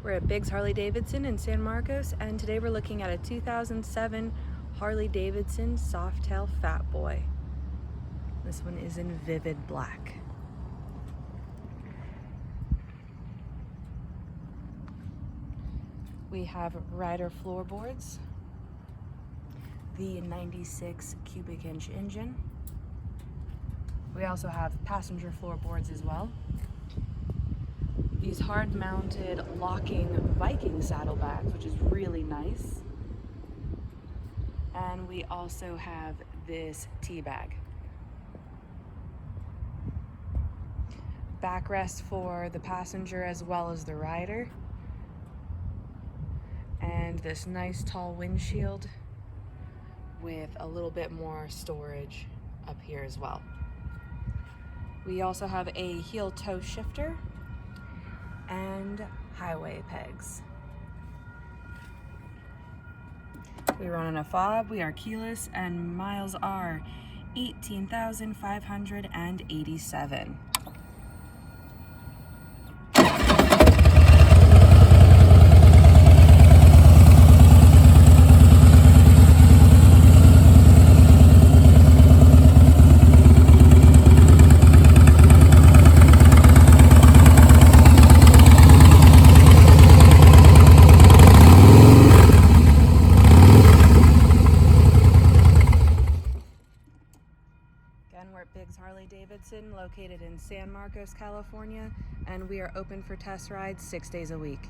We're at Biggs Harley Davidson in San Marcos, and today we're looking at a 2007 Harley-Davidson Softail Fat Boy. This one is in vivid black. We have rider floorboards, the 96 cubic inch engine. We also have passenger floorboards as well. These hard-mounted locking Viking saddlebags, which is really nice. And we also have this tea bag. Backrest for the passenger as well as the rider. And this nice tall windshield with a little bit more storage up here as well. We also have a heel toe shifter and highway pegs. We run on a fob, we are keyless, and miles are 18,587. Again, we're at Biggs Harley Davidson, located in San Marcos, California, and we are open for test rides 6 days a week.